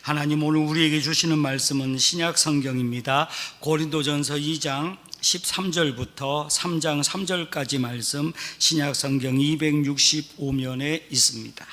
하나님 오늘 우리에게 주시는 말씀은 신약 성경입니다. 고린도전서 2장 13절부터 3장 3절까지 말씀, 신약 성경 265면에 있습니다.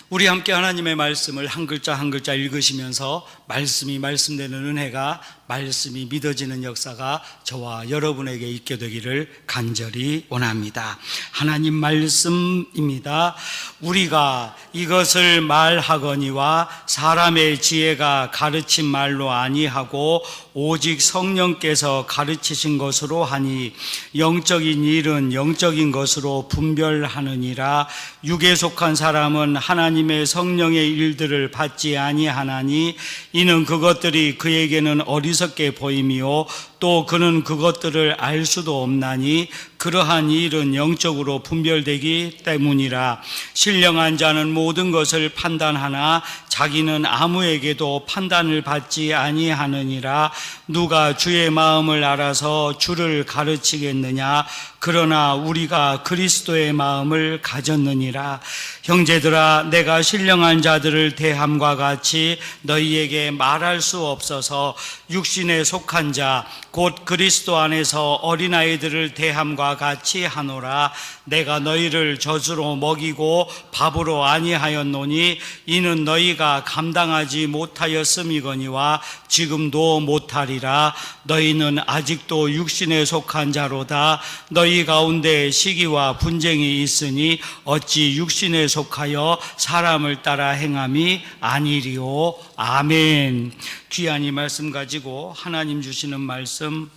우리 함께 하나님의 말씀을 한 글자 한 글자 읽으시면서 말씀이 말씀되는 은혜가, 말씀이 믿어지는 역사가 저와 여러분에게 있게 되기를 간절히 원합니다. 하나님 말씀입니다. 우리가 이것을 말하거니와 사람의 지혜가 가르친 말로 아니하고 오직 성령께서 가르치신 것으로 하니 영적인 일은 영적인 것으로 분별하느니라. 육에 속한 사람은 하나님의 성령의 일들을 받지 아니하나니 이는 그것들이 그에게는 어리석게 보임이요 또 그는 그것들을 알 수도 없나니 그러한 일은 영적으로 분별되기 때문이라. 신령한 자는 모든 것을 판단하나 자기는 아무에게도 판단을 받지 아니하느니라. 누가 주의 마음을 알아서 주를 가르치겠느냐? 그러나 우리가 그리스도의 마음을 가졌느니라. 형제들아, 내가 신령한 자들을 대함과 같이 너희에게 말할 수 없어서 육신에 속한 자 곧 그리스도 안에서 어린아이들을 대함과 같이 하노라. 내가 너희를 젖으로 먹이고 밥으로 아니하였노니 이는 너희가 감당하지 못하였음이거니와 지금도 못하리라. 너희는 아직도 육신에 속한 자로다. 너희 가운데 시기와 분쟁이 있으니 어찌 육신에 속하여 사람을 따라 행함이 아니리요. 아멘. 귀한 이 말씀 가지고 하나님 주시는 말씀,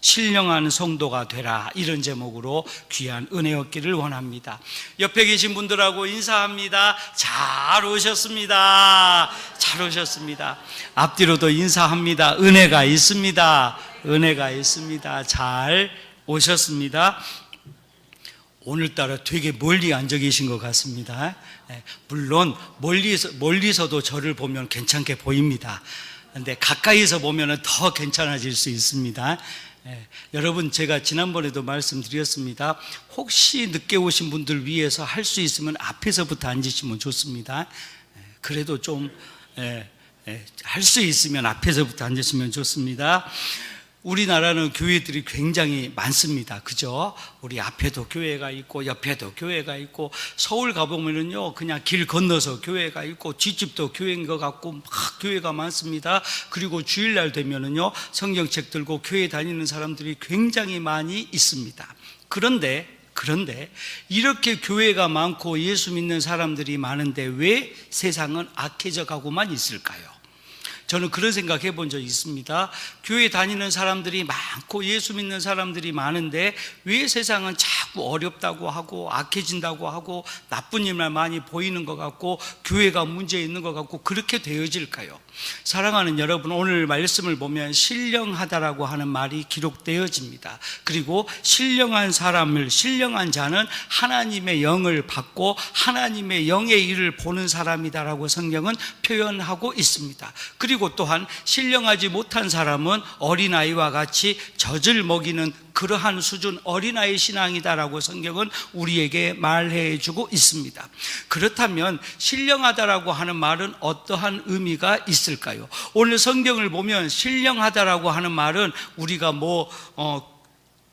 신령한 성도가 되라, 이런 제목으로 귀한 은혜 얻기를 원합니다. 옆에 계신 분들하고 인사합니다. 잘 오셨습니다. 잘 오셨습니다. 앞뒤로도 인사합니다. 은혜가 있습니다. 은혜가 있습니다. 잘 오셨습니다. 오늘따라 되게 멀리 앉아 계신 것 같습니다. 물론 멀리서도 저를 보면 괜찮게 보입니다. 근데 가까이서 보면 더 괜찮아질 수 있습니다. 여러분, 제가 지난번에도 말씀드렸습니다. 혹시 늦게 오신 분들 위해서 할 수 있으면 앞에서부터 앉으시면 좋습니다. 그래도 좀 할 수 있으면 앞에서부터 앉으시면 좋습니다. 우리나라는 교회들이 굉장히 많습니다. 그죠? 우리 앞에도 교회가 있고 옆에도 교회가 있고, 서울 가보면은요 그냥 길 건너서 교회가 있고 뒷집도 교회인 것 같고 막 교회가 많습니다. 그리고 주일날 되면은요 성경책 들고 교회 다니는 사람들이 굉장히 많이 있습니다. 그런데 이렇게 교회가 많고 예수 믿는 사람들이 많은데 왜 세상은 악해져 가고만 있을까요? 저는 그런 생각 해본 적이 있습니다. 교회 다니는 사람들이 많고 예수 믿는 사람들이 많은데 왜 세상은 자꾸 어렵다고 하고 악해진다고 하고 나쁜 일만 많이 보이는 것 같고 교회가 문제 있는 것 같고 그렇게 되어질까요? 사랑하는 여러분, 오늘 말씀을 보면 신령하다라고 하는 말이 기록되어집니다. 그리고 신령한 자는 하나님의 영을 받고 하나님의 영의 일을 보는 사람이다라고 성경은 표현하고 있습니다. 그리고 또한 신령하지 못한 사람은 어린아이와 같이 젖을 먹이는 그러한 수준 어린아이 신앙이다라고 성경은 우리에게 말해주고 있습니다. 그렇다면 신령하다라고 하는 말은 어떠한 의미가 있을까요? 오늘 성경을 보면 신령하다라고 하는 말은 우리가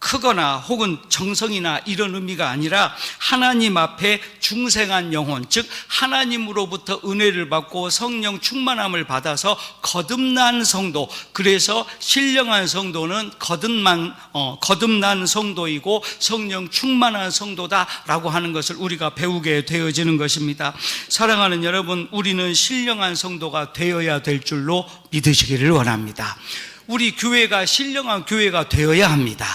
크거나 혹은 정성이나 이런 의미가 아니라 하나님 앞에 중생한 영혼, 즉 하나님으로부터 은혜를 받고 성령 충만함을 받아서 거듭난 성도, 그래서 신령한 성도는 거듭난 성도이고 성령 충만한 성도다라고 하는 것을 우리가 배우게 되어지는 것입니다. 사랑하는 여러분, 우리는 신령한 성도가 되어야 될 줄로 믿으시기를 원합니다. 우리 교회가 신령한 교회가 되어야 합니다.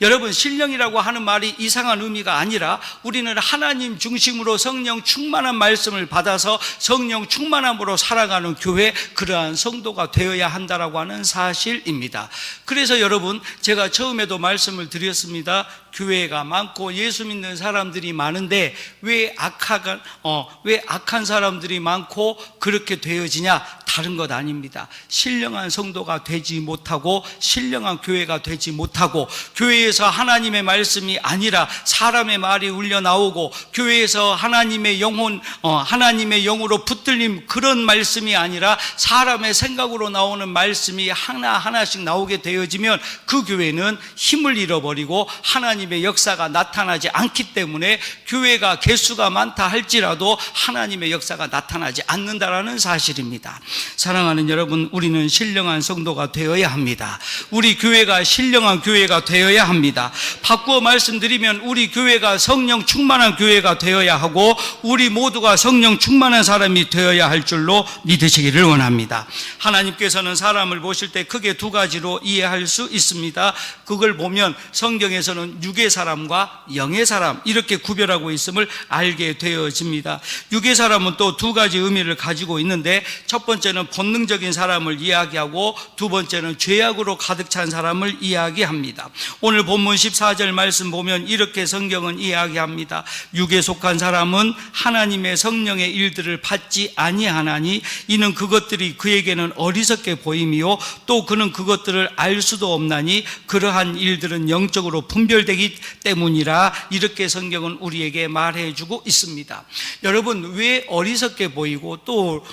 여러분, 신령이라고 하는 말이 이상한 의미가 아니라 우리는 하나님 중심으로 성령 충만한 말씀을 받아서 성령 충만함으로 살아가는 교회, 그러한 성도가 되어야 한다라고 하는 사실입니다. 그래서 여러분, 제가 처음에도 말씀을 드렸습니다. 교회가 많고 예수 믿는 사람들이 많은데 왜 악한 사람들이 많고 그렇게 되어지냐? 다른 것 아닙니다. 신령한 성도가 되지 못하고 신령한 교회가 되지 못하고 교회에서 하나님의 말씀이 아니라 사람의 말이 울려 나오고 교회에서 하나님의 영혼, 하나님의 영으로 붙들림 그런 말씀이 아니라 사람의 생각으로 나오는 말씀이 하나하나씩 나오게 되어지면 그 교회는 힘을 잃어버리고 하나님의 역사가 나타나지 않기 때문에 교회가 개수가 많다 할지라도 하나님의 역사가 나타나지 않는다라는 사실입니다. 사랑하는 여러분, 우리는 신령한 성도가 되어야 합니다. 우리 교회가 신령한 교회가 되어야 합니다. 바꾸어 말씀드리면 우리 교회가 성령 충만한 교회가 되어야 하고 우리 모두가 성령 충만한 사람이 되어야 할 줄로 믿으시기를 원합니다. 하나님께서는 사람을 보실 때 크게 두 가지로 이해할 수 있습니다. 그걸 보면 성경에서는 육의 사람과 영의 사람 이렇게 구별하고 있음을 알게 되어집니다. 육의 사람은 또 두 가지 의미를 가지고 있는데 첫 번째는 본능적인 사람을 이야기하고 두 번째는 죄악으로 가득 찬 사람을 이야기합니다. 오늘 본문 14절 말씀 보면 이렇게 성경은 이야기합니다. 육에 속한 사람은 하나님의 성령의 일들을 받지 아니하나니 이는 그것들이 그에게는 어리석게 보임이요 또 그는 그것들을 알 수도 없나니 그러한 일들은 영적으로 분별되기 때문이라 이렇게 성경은 우리에게 말해주고 있습니다. 여러분, 왜 어리석게 보이고 또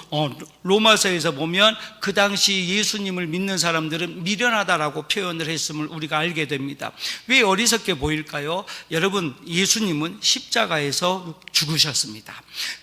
로마서에서 보면 그 당시 예수님을 믿는 사람들은 미련하다라고 표현을 했음을 우리가 알게 됩니다. 왜 어리석게 보일까요? 여러분, 예수님은 십자가에서 죽으셨습니다.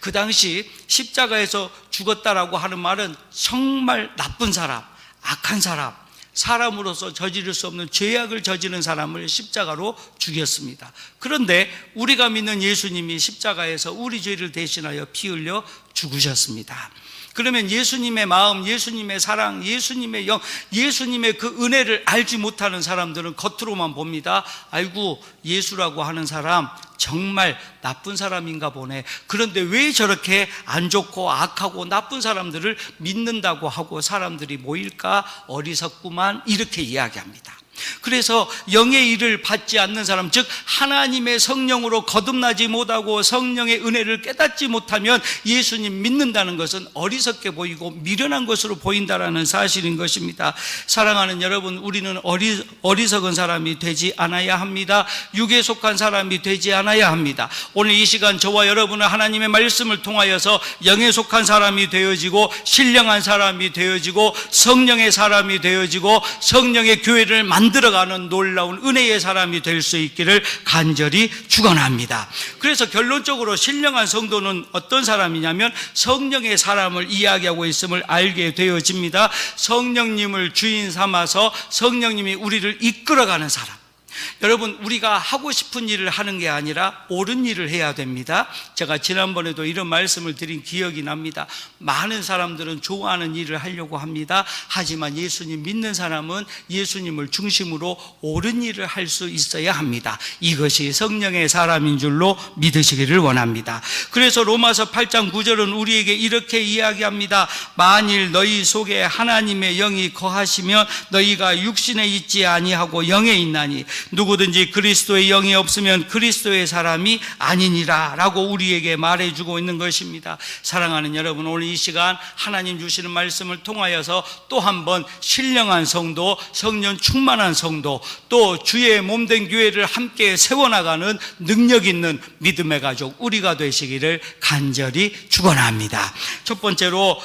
그 당시 십자가에서 죽었다라고 하는 말은 정말 나쁜 사람, 악한 사람, 사람으로서 저지를 수 없는 죄악을 저지른 사람을 십자가로 죽였습니다. 그런데 우리가 믿는 예수님이 십자가에서 우리 죄를 대신하여 피 흘려 죽으셨습니다. 그러면 예수님의 마음, 예수님의 사랑, 예수님의 영, 예수님의 그 은혜를 알지 못하는 사람들은 겉으로만 봅니다. 아이고, 예수라고 하는 사람 정말 나쁜 사람인가 보네. 그런데 왜 저렇게 안 좋고 악하고 나쁜 사람들을 믿는다고 하고 사람들이 모일까? 어리석구만, 이렇게 이야기합니다. 그래서 영의 일을 받지 않는 사람, 즉 하나님의 성령으로 거듭나지 못하고 성령의 은혜를 깨닫지 못하면 예수님 믿는다는 것은 어리석게 보이고 미련한 것으로 보인다라는 사실인 것입니다. 사랑하는 여러분, 우리는 어리석은 사람이 되지 않아야 합니다. 육에 속한 사람이 되지 않아야 합니다. 오늘 이 시간 저와 여러분은 하나님의 말씀을 통하여서 영에 속한 사람이 되어지고 신령한 사람이 되어지고 성령의 사람이 되어지고 성령의 교회를 만들어가는 놀라운 은혜의 사람이 될 수 있기를 간절히 축원합니다. 그래서 결론적으로 신령한 성도는 어떤 사람이냐면 성령의 사람을 이야기하고 있음을 알게 되어집니다. 성령님을 주인 삼아서 성령님이 우리를 이끌어가는 사람. 여러분, 우리가 하고 싶은 일을 하는 게 아니라 옳은 일을 해야 됩니다. 제가 지난번에도 이런 말씀을 드린 기억이 납니다. 많은 사람들은 좋아하는 일을 하려고 합니다. 하지만 예수님 믿는 사람은 예수님을 중심으로 옳은 일을 할 수 있어야 합니다. 이것이 성령의 사람인 줄로 믿으시기를 원합니다. 그래서 로마서 8장 9절은 우리에게 이렇게 이야기합니다. 만일 너희 속에 하나님의 영이 거하시면 너희가 육신에 있지 아니하고 영에 있나니 누구든지 그리스도의 영이 없으면 그리스도의 사람이 아니니라 라고 우리에게 말해주고 있는 것입니다. 사랑하는 여러분, 오늘 이 시간 하나님 주시는 말씀을 통하여서 또 한 번 신령한 성도, 성령 충만한 성도, 또 주의 몸된 교회를 함께 세워나가는 능력 있는 믿음의 가족 우리가 되시기를 간절히 축원합니다. 첫 번째로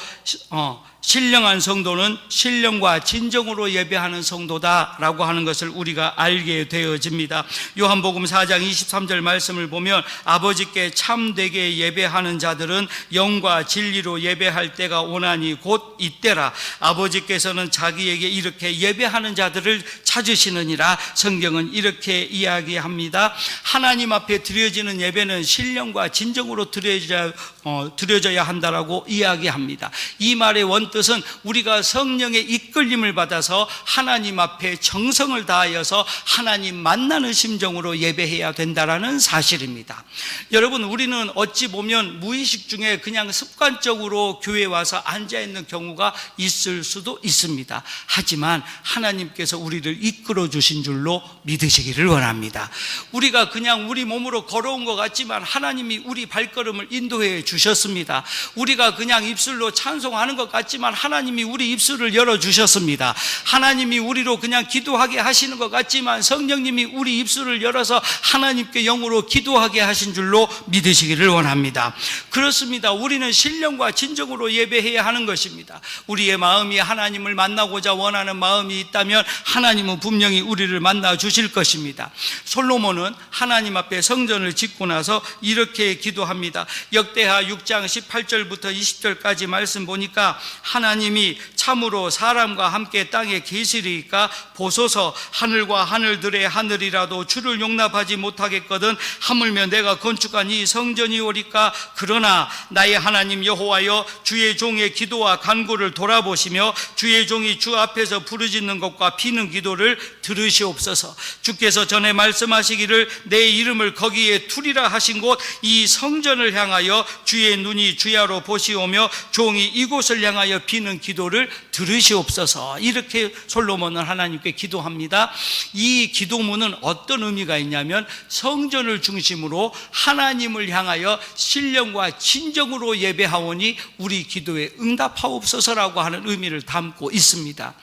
신령한 성도는 신령과 진정으로 예배하는 성도다라고 하는 것을 우리가 알게 되어집니다. 요한복음 4장 23절 말씀을 보면 아버지께 참되게 예배하는 자들은 영과 진리로 예배할 때가 오나니 곧 이때라. 아버지께서는 자기에게 이렇게 예배하는 자들을 찾으시느니라. 성경은 이렇게 이야기합니다. 하나님 앞에 드려지는 예배는 신령과 진정으로 드려져야 한다라고 이야기합니다. 이 말의 원뜻은 우리가 성령의 이끌림을 받아서 하나님 앞에 정성을 다하여서 하나님 만나는 심정으로 예배해야 된다라는 사실입니다. 여러분, 우리는 어찌 보면 무의식 중에 그냥 습관적으로 교회에 와서 앉아있는 경우가 있을 수도 있습니다. 하지만 하나님께서 우리를 이끌어 주신 줄로 믿으시기를 원합니다. 우리가 그냥 우리 몸으로 걸어온 것 같지만 하나님이 우리 발걸음을 인도해 주셨습니다. 우리가 그냥 입술로 찬송하는 것 같지만 하지만 하나님이 우리 입술을 열어주셨습니다. 하나님이 우리로 그냥 기도하게 하시는 것 같지만 성령님이 우리 입술을 열어서 하나님께 영으로 기도하게 하신 줄로 믿으시기를 원합니다. 그렇습니다. 우리는 신령과 진정으로 예배해야 하는 것입니다. 우리의 마음이 하나님을 만나고자 원하는 마음이 있다면 하나님은 분명히 우리를 만나 주실 것입니다. 솔로몬은 하나님 앞에 성전을 짓고 나서 이렇게 기도합니다. 역대하 6장 18절부터 20절까지 말씀 보니까 하나님이 참으로 사람과 함께 땅에 계시리이까 보소서 하늘과 하늘들의 하늘이라도 주를 용납하지 못하겠거든 하물며 내가 건축한 이 성전이 오리까. 그러나 나의 하나님 여호와여 주의 종의 기도와 간구를 돌아보시며 주의 종이 주 앞에서 부르짖는 것과 비는 기도를 들으시옵소서. 주께서 전에 말씀하시기를 내 이름을 거기에 두리라 하신 곳 이 성전을 향하여 주의 눈이 주야로 보시오며 종이 이곳을 향하여 비는 기도를 들으시옵소서. 이렇게 솔로몬은 하나님께 기도합니다. 이 기도문은 어떤 의미가 있냐면 성전을 중심으로 하나님을 향하여 신령과 진정으로 예배하오니 우리 기도에 응답하옵소서라고 하는 의미를 담고 있습니다.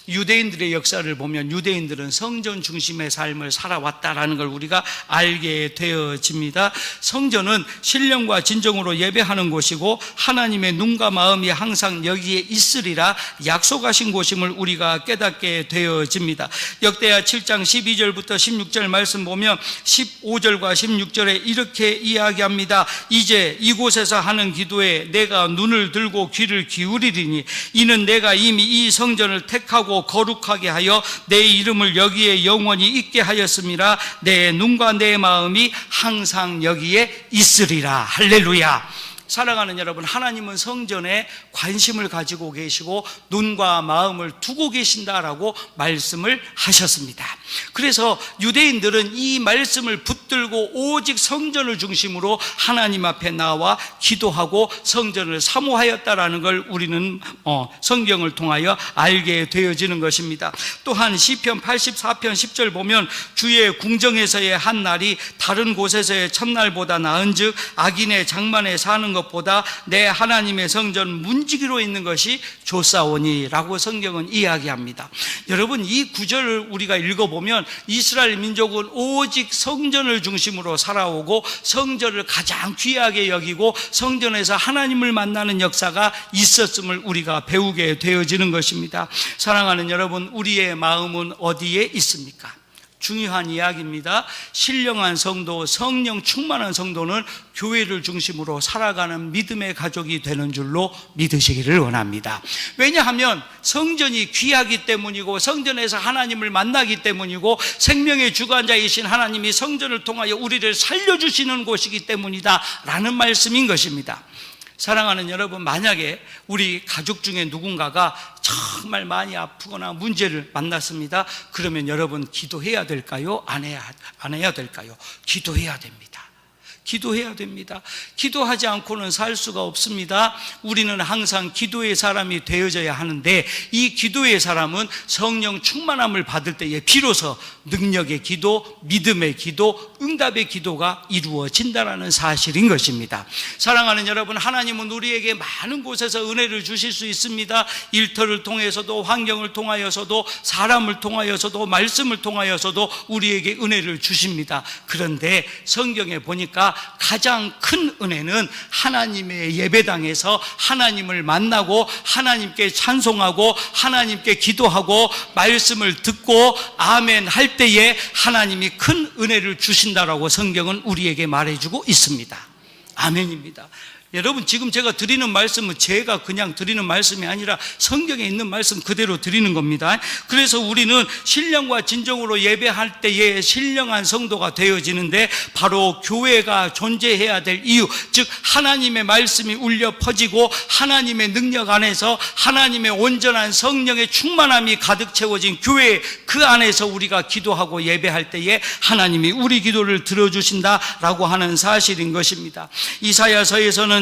유대인들의 역사를 보면 유대인들은 성전 중심의 삶을 살아왔다라는 걸 우리가 알게 되어집니다. 성전은 신령과 진정으로 예배하는 곳이고 하나님의 눈과 마음이 항상 여기에 있으리라 약속하신 곳임을 우리가 깨닫게 되어집니다. 역대하 7장 12절부터 16절 말씀 보면 15절과 16절에 이렇게 이야기합니다. 이제 이곳에서 하는 기도에 내가 눈을 들고 귀를 기울이리니 이는 내가 이미 이 성전을 택하고 거룩하게 하여 내 이름을 여기에 영원히 있게 하였음이라. 내 눈과 내 마음이 항상 여기에 있으리라. 할렐루야. 사랑하는 여러분, 하나님은 성전에 관심을 가지고 계시고 눈과 마음을 두고 계신다라고 말씀을 하셨습니다. 그래서 유대인들은 이 말씀을 붙들고 오직 성전을 중심으로 하나님 앞에 나와 기도하고 성전을 사모하였다라는 걸 우리는 성경을 통하여 알게 되어지는 것입니다. 또한 시편 84편 10절 보면 주의 궁정에서의 한 날이 다른 곳에서의 첫날보다 나은즉 악인의 장만에 사는 것보다 내 하나님의 성전 문지기로 있는 것이 좋사오니 라고 성경은 이야기합니다. 여러분, 이 구절을 우리가 읽어보면 이스라엘 민족은 오직 성전을 중심으로 살아오고 성전을 가장 귀하게 여기고 성전에서 하나님을 만나는 역사가 있었음을 우리가 배우게 되어지는 것입니다. 사랑하는 여러분, 우리의 마음은 어디에 있습니까? 중요한 이야기입니다. 신령한 성도, 성령 충만한 성도는 교회를 중심으로 살아가는 믿음의 가족이 되는 줄로 믿으시기를 원합니다. 왜냐하면 성전이 귀하기 때문이고 성전에서 하나님을 만나기 때문이고 생명의 주관자이신 하나님이 성전을 통하여 우리를 살려주시는 곳이기 때문이다 라는 말씀인 것입니다. 사랑하는 여러분, 만약에 우리 가족 중에 누군가가 정말 많이 아프거나 문제를 만났습니다. 그러면 여러분 기도해야 될까요? 안 해야 될까요? 기도해야 됩니다. 기도해야 됩니다. 기도하지 않고는 살 수가 없습니다. 우리는 항상 기도의 사람이 되어져야 하는데 이 기도의 사람은 성령 충만함을 받을 때에 비로소 능력의 기도, 믿음의 기도, 응답의 기도가 이루어진다는 사실인 것입니다. 사랑하는 여러분, 하나님은 우리에게 많은 곳에서 은혜를 주실 수 있습니다. 일터를 통해서도 환경을 통하여서도 사람을 통하여서도 말씀을 통하여서도 우리에게 은혜를 주십니다. 그런데 성경에 보니까 가장 큰 은혜는 하나님의 예배당에서 하나님을 만나고 하나님께 찬송하고 하나님께 기도하고 말씀을 듣고 아멘 할 때에 하나님이 큰 은혜를 주신다라고 성경은 우리에게 말해주고 있습니다. 아멘입니다. 여러분, 지금 제가 드리는 말씀은 제가 그냥 드리는 말씀이 아니라 성경에 있는 말씀 그대로 드리는 겁니다. 그래서 우리는 신령과 진정으로 예배할 때에 신령한 성도가 되어지는데 바로 교회가 존재해야 될 이유, 즉 하나님의 말씀이 울려 퍼지고 하나님의 능력 안에서 하나님의 온전한 성령의 충만함이 가득 채워진 교회, 그 안에서 우리가 기도하고 예배할 때에 하나님이 우리 기도를 들어주신다라고 하는 사실인 것입니다. 이사야서에서는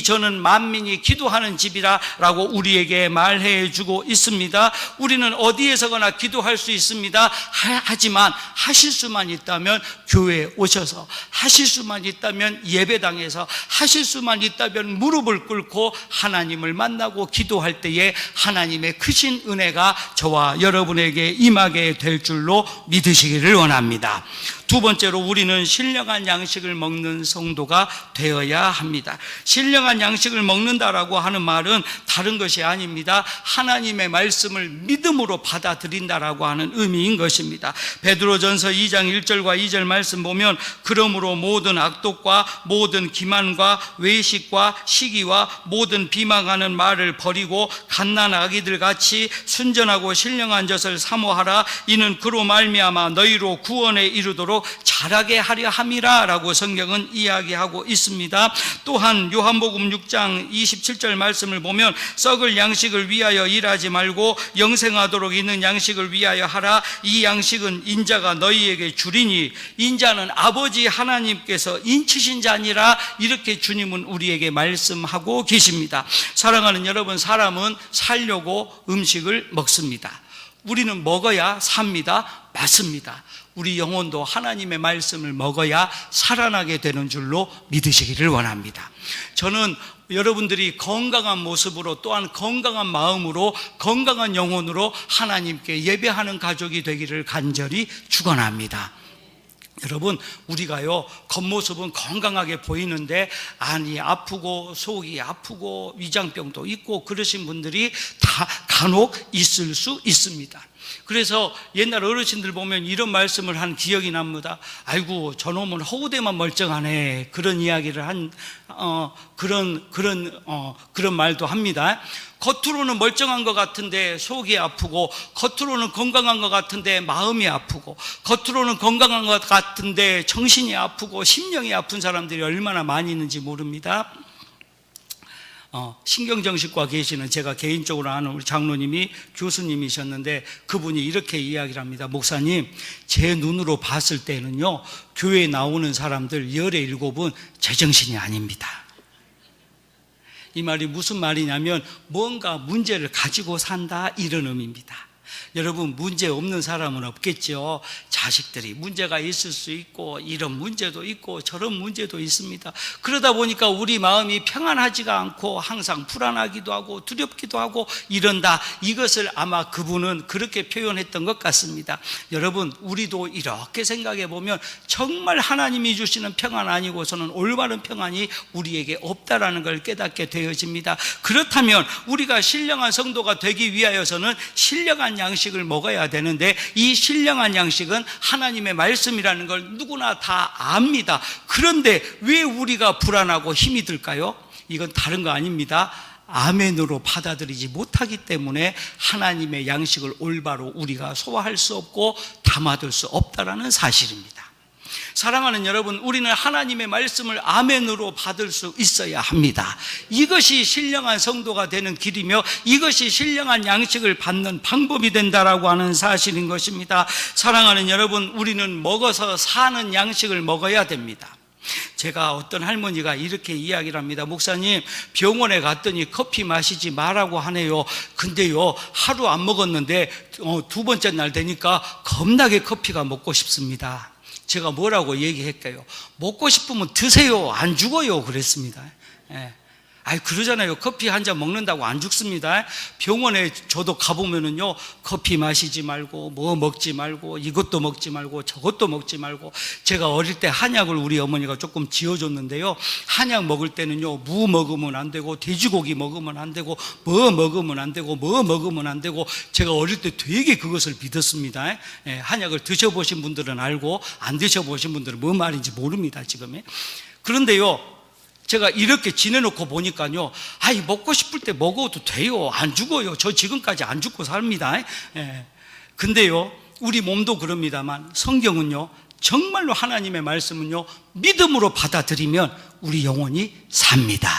저는 만민이 기도하는 집이라고 우리에게 말해 주고 있습니다. 우리는 어디에서거나 기도할 수 있습니다. 하지만 하실 수만 있다면 교회에 오셔서, 하실 수만 있다면 예배당에서, 하실 수만 있다면 무릎을 꿇고 하나님을 만나고 기도할 때에 하나님의 크신 은혜가 저와 여러분에게 임하게 될 줄로 믿으시기를 원합니다. 두 번째로, 우리는 신령한 양식을 먹는 성도가 되어야 합니다. 신령한 양식을 먹는다라고 하는 말은 다른 것이 아닙니다. 하나님의 말씀을 믿음으로 받아들인다라고 하는 의미인 것입니다. 베드로전서 2장 1절과 2절 말씀 보면, 그러므로 모든 악독과 모든 기만과 외식과 시기와 모든 비방하는 말을 버리고 갓난 아기들 같이 순전하고 신령한 젖을 사모하라. 이는 그로 말미암아 너희로 구원에 이르도록 자라게 하려 함이라 라고 성경은 이야기하고 있습니다. 또한 요한복음 6장 27절 말씀을 보면, 썩을 양식을 위하여 일하지 말고 영생하도록 있는 양식을 위하여 하라. 이 양식은 인자가 너희에게 주리니 인자는 아버지 하나님께서 인치신 자니라. 이렇게 주님은 우리에게 말씀하고 계십니다. 사랑하는 여러분, 사람은 살려고 음식을 먹습니다. 우리는 먹어야 삽니다. 맞습니다. 우리 영혼도 하나님의 말씀을 먹어야 살아나게 되는 줄로 믿으시기를 원합니다. 저는 여러분들이 건강한 모습으로, 또한 건강한 마음으로, 건강한 영혼으로 하나님께 예배하는 가족이 되기를 간절히 축원합니다. 여러분, 우리가요, 겉모습은 건강하게 보이는데 안이 아프고 속이 아프고 위장병도 있고 그러신 분들이 다 간혹 있을 수 있습니다. 그래서 옛날 어르신들 보면 이런 말씀을 한 기억이 납니다. 아이고, 저놈은 허우대만 멀쩡하네. 그런 이야기를 그런 말도 합니다. 겉으로는 멀쩡한 것 같은데 속이 아프고, 겉으로는 건강한 것 같은데 마음이 아프고, 겉으로는 건강한 것 같은데 정신이 아프고 심령이 아픈 사람들이 얼마나 많이 있는지 모릅니다. 신경정신과 계시는 제가 개인적으로 아는 우리 장로님이 교수님이셨는데, 그분이 이렇게 이야기를 합니다. 목사님, 제 눈으로 봤을 때는요, 교회에 나오는 사람들 17은 제정신이 아닙니다. 이 말이 무슨 말이냐면, 뭔가 문제를 가지고 산다, 이런 의미입니다. 여러분, 문제 없는 사람은 없겠죠. 자식들이 문제가 있을 수 있고, 이런 문제도 있고 저런 문제도 있습니다. 그러다 보니까 우리 마음이 평안하지가 않고 항상 불안하기도 하고 두렵기도 하고 이런다. 이것을 아마 그분은 그렇게 표현했던 것 같습니다. 여러분, 우리도 이렇게 생각해 보면 정말 하나님이 주시는 평안 아니고서는 올바른 평안이 우리에게 없다라는 걸 깨닫게 되어집니다. 그렇다면 우리가 신령한 성도가 되기 위하여서는 신령한 양식을 먹어야 되는데, 이 신령한 양식은 하나님의 말씀이라는 걸 누구나 다 압니다. 그런데 왜 우리가 불안하고 힘이 들까요? 이건 다른 거 아닙니다. 아멘으로 받아들이지 못하기 때문에 하나님의 양식을 올바로 우리가 소화할 수 없고 담아둘 수 없다라는 사실입니다. 사랑하는 여러분, 우리는 하나님의 말씀을 아멘으로 받을 수 있어야 합니다. 이것이 신령한 성도가 되는 길이며 이것이 신령한 양식을 받는 방법이 된다라고 하는 사실인 것입니다. 사랑하는 여러분, 우리는 먹어서 사는 양식을 먹어야 됩니다. 제가 어떤 할머니가 이렇게 이야기를 합니다. 목사님, 병원에 갔더니 커피 마시지 말라고 하네요. 근데요, 하루 안 먹었는데 두 번째 날 되니까 겁나게 커피가 먹고 싶습니다. 제가 뭐라고 얘기할까요? 먹고 싶으면 드세요. 안 죽어요. 그랬습니다. 예. 그러잖아요. 커피 한 잔 먹는다고 안 죽습니다. 병원에 저도 가보면은요, 커피 마시지 말고, 뭐 먹지 말고, 이것도 먹지 말고, 저것도 먹지 말고. 제가 어릴 때 한약을 우리 어머니가 조금 지어줬는데요, 한약 먹을 때는요, 무 먹으면 안 되고, 돼지고기 먹으면 안 되고, 뭐 먹으면 안 되고, 뭐 먹으면 안 되고, 제가 어릴 때 되게 그것을 믿었습니다. 예, 한약을 드셔보신 분들은 알고, 안 드셔보신 분들은 뭔 말인지 모릅니다, 지금. 그런데요, 제가 이렇게 지내놓고 보니까요, 먹고 싶을 때 먹어도 돼요. 안 죽어요. 저 지금까지 안 죽고 삽니다. 예. 근데요, 우리 몸도 그럽니다만 성경은요, 정말로 하나님의 말씀은요, 믿음으로 받아들이면 우리 영혼이 삽니다.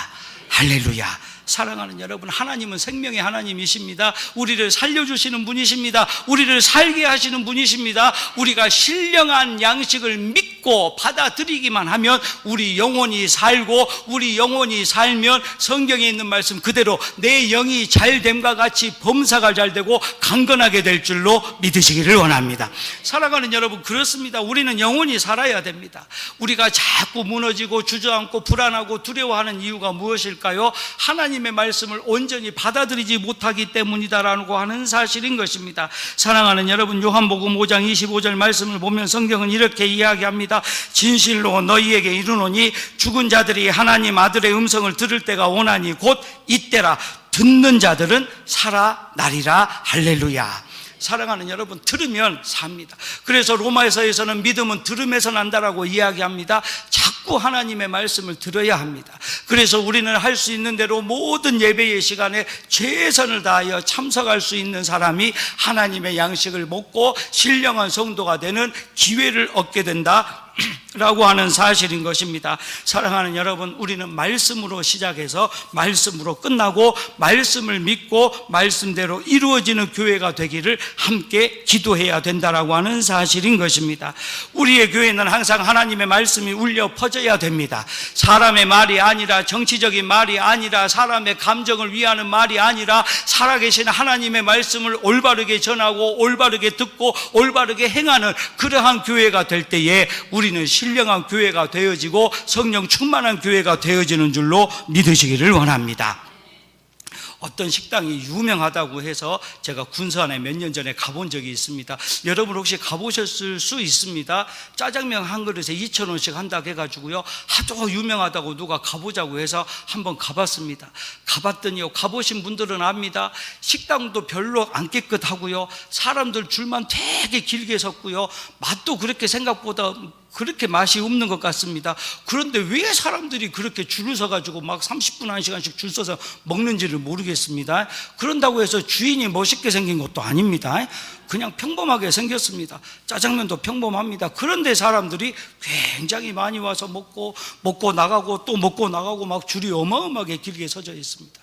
할렐루야. 사랑하는 여러분, 하나님은 생명의 하나님이십니다. 우리를 살려주시는 분이십니다. 우리를 살게 하시는 분이십니다. 우리가 신령한 양식을 믿고 믿고 받아들이기만 하면 우리 영혼이 살고, 우리 영혼이 살면 성경에 있는 말씀 그대로 내 영이 잘됨과 같이 범사가 잘 되고 강건하게 될 줄로 믿으시기를 원합니다. 사랑하는 여러분, 그렇습니다. 우리는 영혼이 살아야 됩니다. 우리가 자꾸 무너지고 주저앉고 불안하고 두려워하는 이유가 무엇일까요? 하나님의 말씀을 온전히 받아들이지 못하기 때문이다라고 하는 사실인 것입니다. 사랑하는 여러분, 요한복음 5장 25절 말씀을 보면 성경은 이렇게 이야기합니다. 진실로 너희에게 이르노니 죽은 자들이 하나님 아들의 음성을 들을 때가 오나니 곧 이때라. 듣는 자들은 살아나리라. 할렐루야. 사랑하는 여러분, 들으면 삽니다. 그래서 로마서에서는 믿음은 들음에서 난다라고 이야기합니다. 자꾸 하나님의 말씀을 들어야 합니다. 그래서 우리는 할 수 있는 대로 모든 예배의 시간에 최선을 다하여 참석할 수 있는 사람이 하나님의 양식을 먹고 신령한 성도가 되는 기회를 얻게 된다 라고 하는 사실인 것입니다. 사랑하는 여러분, 우리는 말씀으로 시작해서 말씀으로 끝나고 말씀을 믿고 말씀대로 이루어지는 교회가 되기를 함께 기도해야 된다라고 하는 사실인 것입니다. 우리의 교회는 항상 하나님의 말씀이 울려 퍼져야 됩니다. 사람의 말이 아니라, 정치적인 말이 아니라, 사람의 감정을 위하는 말이 아니라 살아계신 하나님의 말씀을 올바르게 전하고 올바르게 듣고 올바르게 행하는 그러한 교회가 될 때에 우리는 신령한 교회가 되어지고 성령 충만한 교회가 되어지는 줄로 믿으시기를 원합니다. 어떤 식당이 유명하다고 해서 제가 군산에 몇 년 전에 가본 적이 있습니다. 여러분 혹시 가보셨을 수 있습니다. 짜장면 한 그릇에 2,000원씩 한다고 해가지고요, 하도 유명하다고 누가 가보자고 해서 한번 가봤습니다. 가봤더니요, 가보신 분들은 압니다. 식당도 별로 안 깨끗하고요, 사람들 줄만 되게 길게 섰고요, 맛도 그렇게 생각보다 그렇게 맛이 없는 것 같습니다. 그런데 왜 사람들이 그렇게 줄을 서가지고 막 30분, 1시간씩 줄 서서 먹는지를 모르겠습니다. 그런다고 해서 주인이 멋있게 생긴 것도 아닙니다. 그냥 평범하게 생겼습니다. 짜장면도 평범합니다. 그런데 사람들이 굉장히 많이 와서 먹고 나가고 또 먹고 나가고 막 줄이 어마어마하게 길게 서져 있습니다.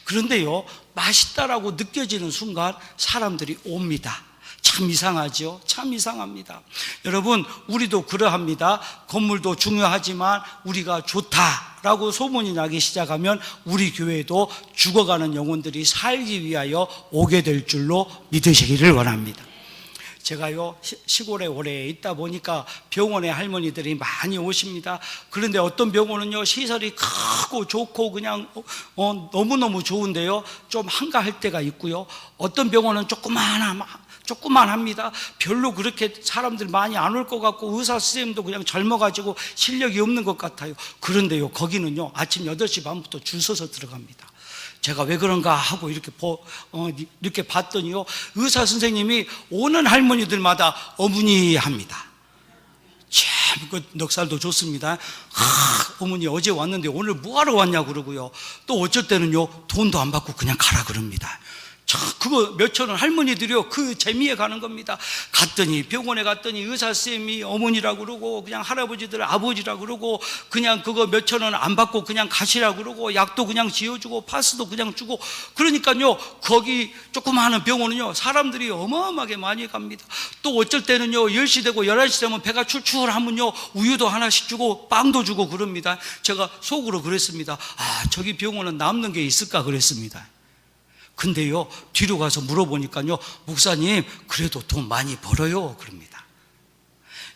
그런데요, 맛있다라고 느껴지는 순간 사람들이 옵니다. 참 이상하죠? 참 이상합니다. 여러분, 우리도 그러합니다. 건물도 중요하지만 우리가 좋다라고 소문이 나기 시작하면 우리 교회도 죽어가는 영혼들이 살기 위하여 오게 될 줄로 믿으시기를 원합니다. 제가요, 시골에 오래 있다 보니까 병원에 할머니들이 많이 오십니다. 그런데 어떤 병원은요, 시설이 크고 좋고 그냥 너무너무 좋은데요, 좀 한가할 때가 있고요, 어떤 병원은 조그만합니다. 별로 그렇게 사람들 많이 안 올 것 같고 의사 선생님도 그냥 젊어가지고 실력이 없는 것 같아요. 그런데요, 거기는요, 아침 8시 반부터 줄 서서 들어갑니다. 제가 왜 그런가 하고 이렇게 봤더니요, 의사 선생님이 오는 할머니들마다 어머니 합니다. 참, 그 넉살도 좋습니다. 어머니 어제 왔는데 오늘 뭐하러 왔냐 그러고요, 또 어쩔 때는요, 돈도 안 받고 그냥 가라 그럽니다. 그거 몇천 원 할머니들이요, 그 재미에 가는 겁니다. 병원에 갔더니 의사 선생님이 어머니라고 그러고 그냥 할아버지들 아버지라고 그러고 그냥 그거 몇천 원 안 받고 그냥 가시라고 그러고 약도 그냥 지어주고 파스도 그냥 주고, 그러니까요, 거기 조그마한 병원은요, 사람들이 어마어마하게 많이 갑니다. 또 어쩔 때는요, 10시 되고 11시 되면 배가 출출하면요, 우유도 하나씩 주고 빵도 주고 그럽니다. 제가 속으로 그랬습니다. 저기 병원은 남는 게 있을까 그랬습니다. 근데요, 뒤로 가서 물어보니까요, 목사님 그래도 돈 많이 벌어요 그럽니다.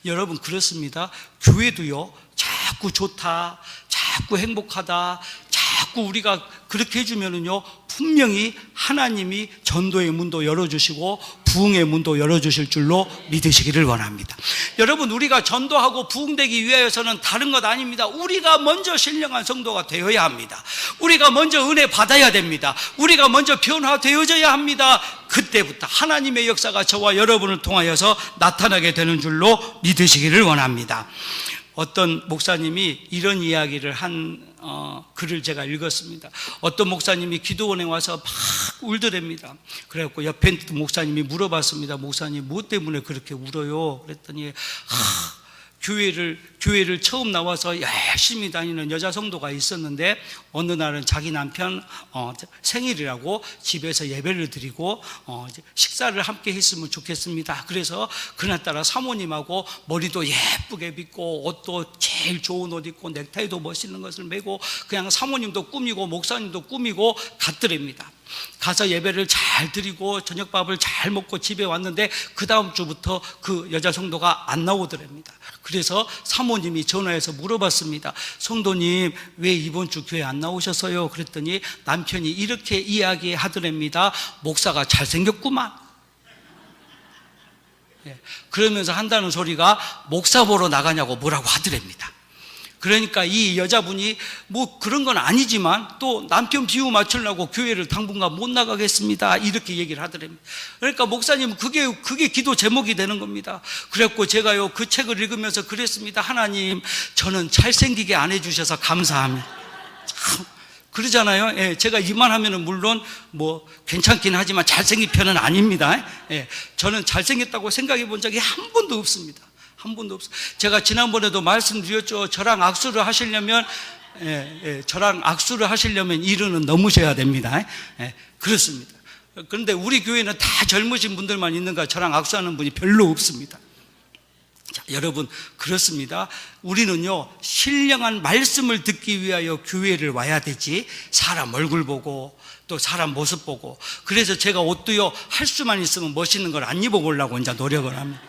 여러분, 그렇습니다. 교회도요, 자꾸 좋다, 자꾸 행복하다, 자꾸 우리가 그렇게 해주면은요, 분명히 하나님이 전도의 문도 열어주시고 부흥의 문도 열어주실 줄로 믿으시기를 원합니다. 여러분, 우리가 전도하고 부흥되기 위하여서는 다른 것 아닙니다. 우리가 먼저 신령한 성도가 되어야 합니다. 우리가 먼저 은혜 받아야 됩니다. 우리가 먼저 변화되어져야 합니다. 그때부터 하나님의 역사가 저와 여러분을 통하여서 나타나게 되는 줄로 믿으시기를 원합니다. 어떤 목사님이 이런 이야기를 한 글을 제가 읽었습니다. 어떤 목사님이 기도원에 와서 막 울더랍니다. 그래갖고 옆에 있던 목사님이 물어봤습니다. 목사님, 뭐 때문에 그렇게 울어요? 그랬더니 교회를 처음 나와서 열심히 다니는 여자 성도가 있었는데, 어느 날은 자기 남편 생일이라고 집에서 예배를 드리고 식사를 함께 했으면 좋겠습니다. 그래서 그날따라 사모님하고 머리도 예쁘게 빗고 옷도 제일 좋은 옷 입고 넥타이도 멋있는 것을 메고 그냥 사모님도 꾸미고 목사님도 꾸미고 갔더랍니다. 가서 예배를 잘 드리고 저녁밥을 잘 먹고 집에 왔는데 그 다음 주부터 그 여자 성도가 안 나오더랍니다. 그래서 사모님이 전화해서 물어봤습니다. 성도님, 왜 이번 주 교회 안 나오셨어요? 그랬더니 남편이 이렇게 이야기하더랍니다. 목사가 잘생겼구만. 그러면서 한다는 소리가 목사 보러 나가냐고 뭐라고 하더랍니다. 그러니까 이 여자분이 뭐 그런 건 아니지만 또 남편 비유 맞추려고 교회를 당분간 못 나가겠습니다, 이렇게 얘기를 하더랍니다. 그러니까 목사님, 그게 기도 제목이 되는 겁니다. 그래갖고 제가요 그 책을 읽으면서 그랬습니다. 하나님, 저는 잘생기게 안 해주셔서 감사합니다. 참 그러잖아요. 예, 제가 이만하면은 물론 뭐 괜찮긴 하지만 잘생긴 편은 아닙니다. 예, 저는 잘생겼다고 생각해 본 적이 한 번도 없습니다. 한 번도 없어요. 제가 지난번에도 말씀드렸죠. 저랑 악수를 하시려면 이르는 넘으셔야 됩니다. 그렇습니다. 그런데 우리 교회는 다 젊으신 분들만 있는가, 저랑 악수하는 분이 별로 없습니다. 자, 여러분, 그렇습니다. 우리는요 신령한 말씀을 듣기 위하여 교회를 와야 되지, 사람 얼굴 보고 또 사람 모습 보고. 그래서 제가 옷도요 할 수만 있으면 멋있는 걸 안 입어보려고 이제 노력을 합니다.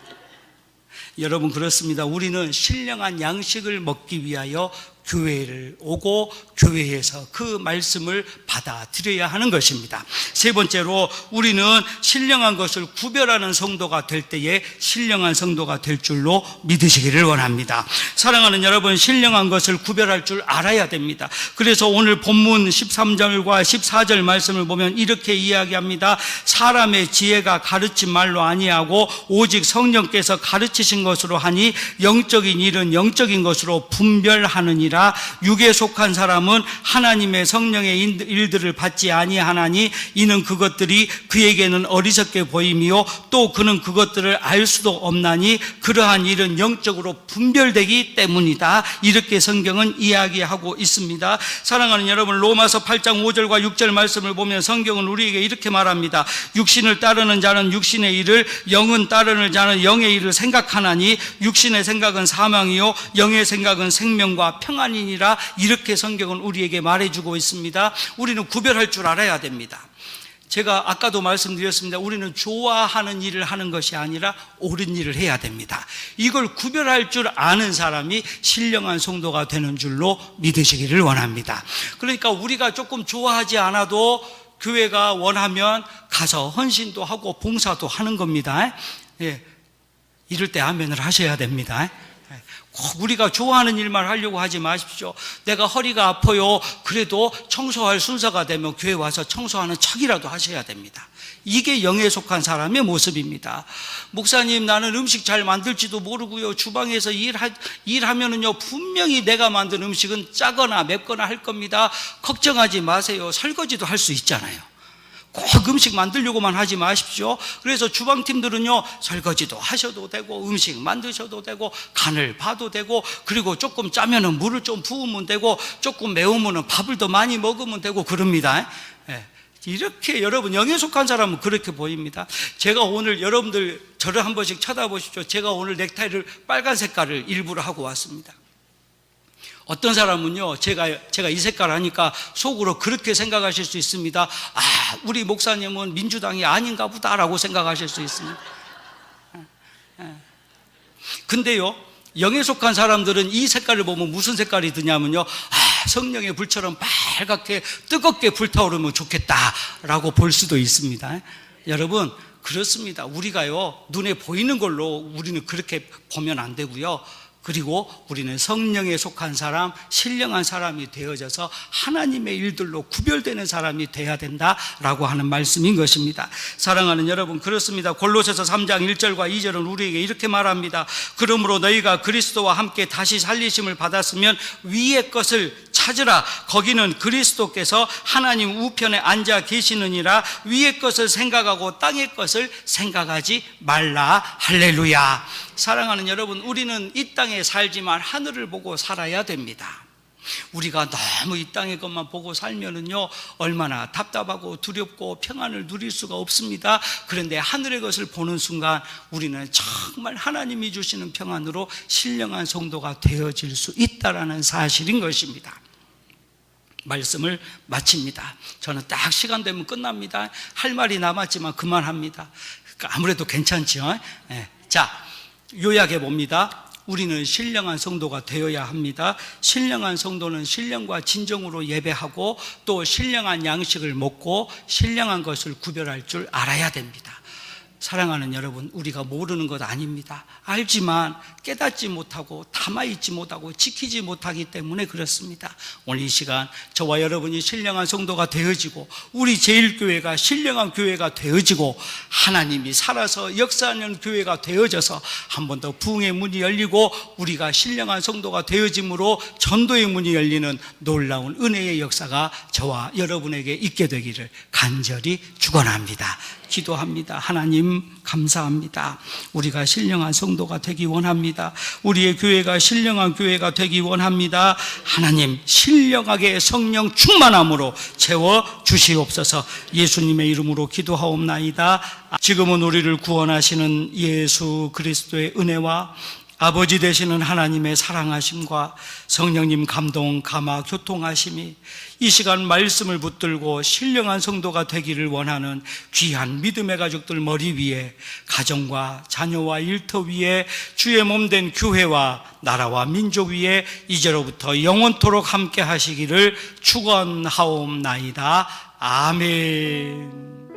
여러분, 그렇습니다. 우리는 신령한 양식을 먹기 위하여 교회를 오고 교회에서 그 말씀을 받아들여야 하는 것입니다. 세 번째로, 우리는 신령한 것을 구별하는 성도가 될 때에 신령한 성도가 될 줄로 믿으시기를 원합니다. 사랑하는 여러분, 신령한 것을 구별할 줄 알아야 됩니다. 그래서 오늘 본문 13절과 14절 말씀을 보면 이렇게 이야기합니다. 사람의 지혜가 가르친 말로 아니하고 오직 성령께서 가르치신 것으로 하니 영적인 일은 영적인 것으로 분별하느니라. 육에 속한 사람은 하나님의 성령의 일들을 받지 아니하나니 이는 그것들이 그에게는 어리석게 보임이요 또 그는 그것들을 알 수도 없나니 그러한 일은 영적으로 분별되기 때문이다. 이렇게 성경은 이야기하고 있습니다. 사랑하는 여러분, 로마서 8장 5절과 6절 말씀을 보면 성경은 우리에게 이렇게 말합니다. 육신을 따르는 자는 육신의 일을, 영은 따르는 자는 영의 일을 생각하나니 육신의 생각은 사망이요 영의 생각은 생명과 평안이니라. 이렇게 성경은 우리에게 말해주고 있습니다. 우리는 구별할 줄 알아야 됩니다. 제가 아까도 말씀드렸습니다. 우리는 좋아하는 일을 하는 것이 아니라 옳은 일을 해야 됩니다. 이걸 구별할 줄 아는 사람이 신령한 성도가 되는 줄로 믿으시기를 원합니다. 그러니까 우리가 조금 좋아하지 않아도 교회가 원하면 가서 헌신도 하고 봉사도 하는 겁니다. 예, 이럴 때 아멘을 하셔야 됩니다. 꼭 우리가 좋아하는 일만 하려고 하지 마십시오. 내가 허리가 아파요. 그래도 청소할 순서가 되면 교회 와서 청소하는 척이라도 하셔야 됩니다. 이게 영에 속한 사람의 모습입니다. 목사님, 나는 음식 잘 만들지도 모르고요, 주방에서 일하면은요 분명히 내가 만든 음식은 짜거나 맵거나 할 겁니다. 걱정하지 마세요. 설거지도 할 수 있잖아요. 꼭 음식 만들려고만 하지 마십시오. 그래서 주방팀들은요 설거지도 하셔도 되고 음식 만드셔도 되고 간을 봐도 되고, 그리고 조금 짜면은 물을 좀 부으면 되고 조금 매우면은 밥을 더 많이 먹으면 되고 그럽니다. 이렇게 여러분, 영에 속한 사람은 그렇게 보입니다. 제가 오늘, 여러분들 저를 한 번씩 쳐다보십시오. 제가 오늘 넥타이를 빨간 색깔을 일부러 하고 왔습니다. 어떤 사람은요 제가 이 색깔 하니까 속으로 그렇게 생각하실 수 있습니다. 아, 우리 목사님은 민주당이 아닌가 보다라고 생각하실 수 있습니다. 근데요 영에 속한 사람들은 이 색깔을 보면 무슨 색깔이 드냐면요, 아, 성령의 불처럼 빨갛게 뜨겁게 불타오르면 좋겠다라고 볼 수도 있습니다. 여러분, 그렇습니다. 우리가요 눈에 보이는 걸로 우리는 그렇게 보면 안 되고요, 그리고 우리는 성령에 속한 사람, 신령한 사람이 되어져서 하나님의 일들로 구별되는 사람이 돼야 된다라고 하는 말씀인 것입니다. 사랑하는 여러분, 그렇습니다. 골로새서 3장 1절과 2절은 우리에게 이렇게 말합니다. 그러므로 너희가 그리스도와 함께 다시 살리심을 받았으면 위의 것을 찾으라. 거기는 그리스도께서 하나님 우편에 앉아 계시느니라. 위의 것을 생각하고 땅의 것을 생각하지 말라. 할렐루야. 사랑하는 여러분, 우리는 이 땅에 살지만 하늘을 보고 살아야 됩니다. 우리가 너무 이 땅의 것만 보고 살면은요, 얼마나 답답하고 두렵고 평안을 누릴 수가 없습니다. 그런데 하늘의 것을 보는 순간 우리는 정말 하나님이 주시는 평안으로 신령한 성도가 되어질 수 있다라는 사실인 것입니다. 말씀을 마칩니다. 저는 딱 시간 되면 끝납니다. 할 말이 남았지만 그만합니다. 아무래도 괜찮죠? 네. 자, 요약해 봅니다. 우리는 신령한 성도가 되어야 합니다. 신령한 성도는 신령과 진정으로 예배하고 또 신령한 양식을 먹고 신령한 것을 구별할 줄 알아야 됩니다. 사랑하는 여러분, 우리가 모르는 것 아닙니다. 알지만 깨닫지 못하고 담아있지 못하고 지키지 못하기 때문에 그렇습니다. 오늘 이 시간 저와 여러분이 신령한 성도가 되어지고 우리 제일교회가 신령한 교회가 되어지고 하나님이 살아서 역사하는 교회가 되어져서 한 번 더 부흥의 문이 열리고 우리가 신령한 성도가 되어짐으로 전도의 문이 열리는 놀라운 은혜의 역사가 저와 여러분에게 있게 되기를 간절히 축원합니다. 기도합니다. 하나님 감사합니다. 우리가 신령한 성도가 되기 원합니다. 우리의 교회가 신령한 교회가 되기 원합니다. 하나님 신령하게 성령 충만함으로 채워 주시옵소서. 예수님의 이름으로 기도하옵나이다. 지금은 우리를 구원하시는 예수 그리스도의 은혜와 아버지 되시는 하나님의 사랑하심과 성령님 감동, 감화, 교통하심이 이 시간 말씀을 붙들고 신령한 성도가 되기를 원하는 귀한 믿음의 가족들 머리 위에, 가정과 자녀와 일터 위에, 주의 몸된 교회와 나라와 민족 위에 이제로부터 영원토록 함께 하시기를 축원하옵나이다. 아멘.